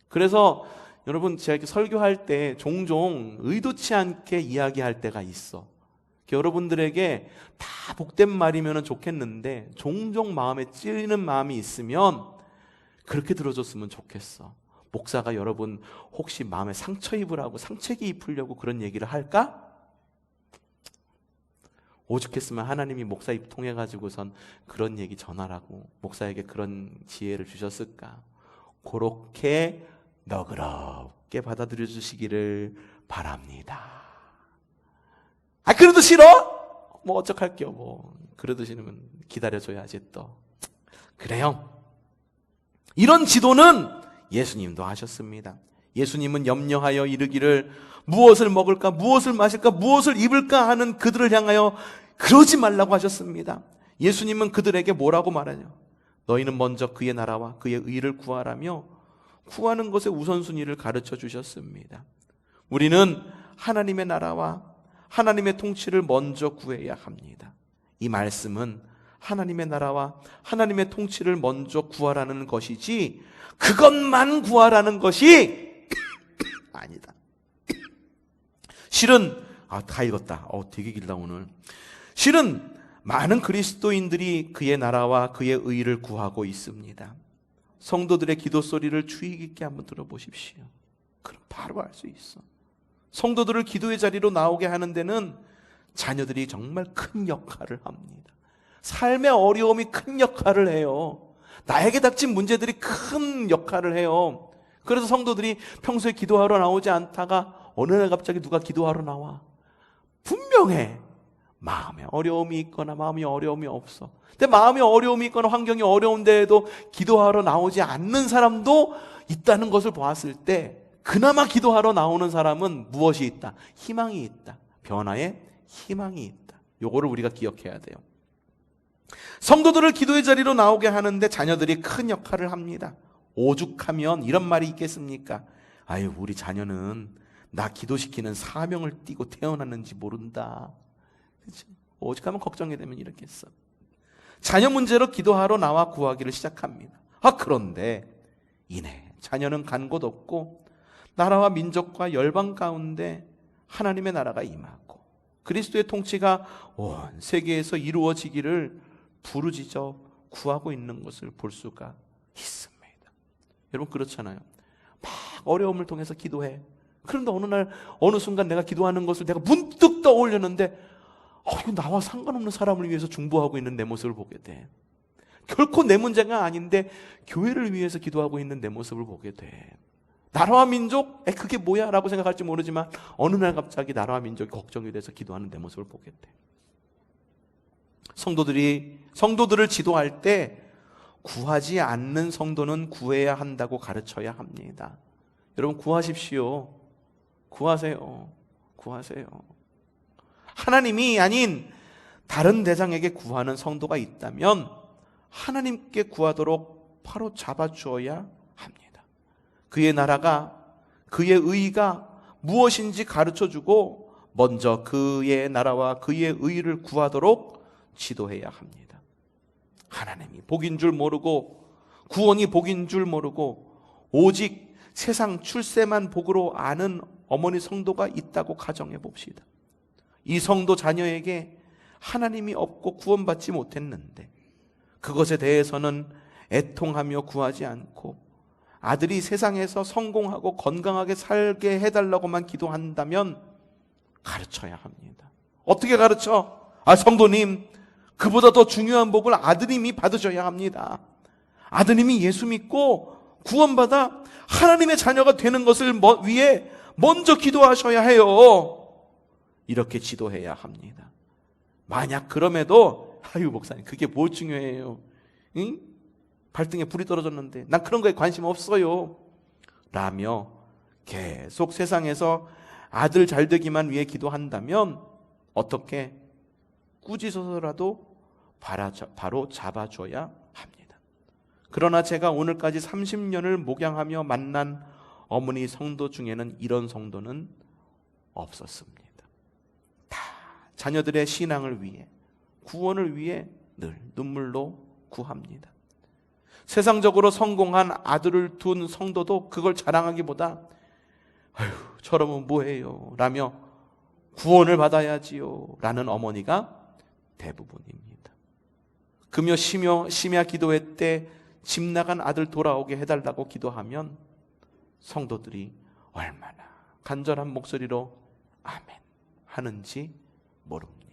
그래서 여러분 제가 이렇게 설교할 때 종종 의도치 않게 이야기할 때가 있어. 여러분들에게 다 복된 말이면 좋겠는데 종종 마음에 찔리는 마음이 있으면 그렇게 들어줬으면 좋겠어. 목사가 여러분 혹시 마음에 상처 입으라고, 상처기 입으려고 그런 얘기를 할까? 오죽했으면 하나님이 목사 입 통해 가지고선 그런 얘기 전하라고 목사에게 그런 지혜를 주셨을까? 그렇게 너그럽게 받아들여 주시기를 바랍니다. 아, 그래도 싫어? 뭐 어떡할게요. 뭐 그래도 싫으면 기다려줘야지. 또 그래요. 이런 지도는 예수님도 하셨습니다. 예수님은 염려하여 이르기를 무엇을 먹을까, 무엇을 마실까, 무엇을 입을까 하는 그들을 향하여 그러지 말라고 하셨습니다. 예수님은 그들에게 뭐라고 말하냐? 너희는 먼저 그의 나라와 그의 의를 구하라며 구하는 것의 우선순위를 가르쳐 주셨습니다. 우리는 하나님의 나라와 하나님의 통치를 먼저 구해야 합니다. 이 말씀은 하나님의 나라와 하나님의 통치를 먼저 구하라는 것이지 그것만 구하라는 것이 아니다. 실은 다 읽었다. 되게 길다 오늘. 실은 많은 그리스도인들이 그의 나라와 그의 의를 구하고 있습니다. 성도들의 기도 소리를 주의 깊게 한번 들어보십시오. 그럼 바로 알 수 있어. 성도들을 기도의 자리로 나오게 하는 데는 자녀들이 정말 큰 역할을 합니다. 삶의 어려움이 큰 역할을 해요. 나에게 닥친 문제들이 큰 역할을 해요. 그래서 성도들이 평소에 기도하러 나오지 않다가 어느 날 갑자기 누가 기도하러 나와. 분명해. 마음에 어려움이 있거나 마음이 어려움이 없어. 근데 마음이 어려움이 있거나 환경이 어려운데에도 기도하러 나오지 않는 사람도 있다는 것을 보았을 때 그나마 기도하러 나오는 사람은 무엇이 있다? 희망이 있다. 변화의 희망이 있다. 요거를 우리가 기억해야 돼요. 성도들을 기도의 자리로 나오게 하는데 자녀들이 큰 역할을 합니다. 오죽하면 이런 말이 있겠습니까? 아유, 우리 자녀는 나 기도시키는 사명을 띠고 태어났는지 모른다. 그렇죠? 오죽하면 걱정이 되면 이렇게 했어. 자녀 문제로 기도하러 나와 구하기를 시작합니다. 그런데 이내 자녀는 간 곳 없고 나라와 민족과 열방 가운데 하나님의 나라가 임하고 그리스도의 통치가 온 세계에서 이루어지기를 부르짖어 구하고 있는 것을 볼 수가 있습니다. 여러분 그렇잖아요. 막 어려움을 통해서 기도해. 그런데 어느 날 어느 순간 내가 기도하는 것을 내가 문득 떠올렸는데 이거 나와 상관없는 사람을 위해서 중보하고 있는 내 모습을 보게 돼. 결코 내 문제가 아닌데 교회를 위해서 기도하고 있는 내 모습을 보게 돼. 나라와 민족? 그게 뭐야? 라고 생각할지 모르지만 어느 날 갑자기 나라와 민족이 걱정이 돼서 기도하는 내 모습을 보게 돼. 성도들을 지도할 때 구하지 않는 성도는 구해야 한다고 가르쳐야 합니다. 여러분, 구하십시오. 구하세요. 하나님이 아닌 다른 대상에게 구하는 성도가 있다면 하나님께 구하도록 바로 잡아주어야 합니다. 그의 나라가, 그의 의가 무엇인지 가르쳐주고 먼저 그의 나라와 그의 의를 구하도록 지도해야 합니다. 하나님이 복인 줄 모르고, 구원이 복인 줄 모르고 오직 세상 출세만 복으로 아는 어머니 성도가 있다고 가정해 봅시다. 이 성도 자녀에게 하나님이 없고 구원받지 못했는데 그것에 대해서는 애통하며 구하지 않고 아들이 세상에서 성공하고 건강하게 살게 해달라고만 기도한다면 가르쳐야 합니다. 어떻게 가르쳐? 성도님, 그보다 더 중요한 복을 아드님이 받으셔야 합니다. 아드님이 예수 믿고 구원받아 하나님의 자녀가 되는 것을 위해 먼저 기도하셔야 해요. 이렇게 지도해야 합니다. 만약 그럼에도 목사님, 그게 뭐 중요해요? 응? 발등에 불이 떨어졌는데 난 그런 거에 관심 없어요 라며 계속 세상에서 아들 잘 되기만 위해 기도한다면 어떻게 꾸짖어서라도 바로 잡아줘야 합니다. 그러나 제가 오늘까지 30년을 목양하며 만난 어머니 성도 중에는 이런 성도는 없었습니다. 다 자녀들의 신앙을 위해, 구원을 위해 늘 눈물로 구합니다. 세상적으로 성공한 아들을 둔 성도도 그걸 자랑하기보다 저러면 뭐해요 라며 구원을 받아야지요 라는 어머니가 대부분입니다. 금요 심야 기도회 때 집 나간 아들 돌아오게 해달라고 기도하면 성도들이 얼마나 간절한 목소리로 아멘 하는지 모릅니다.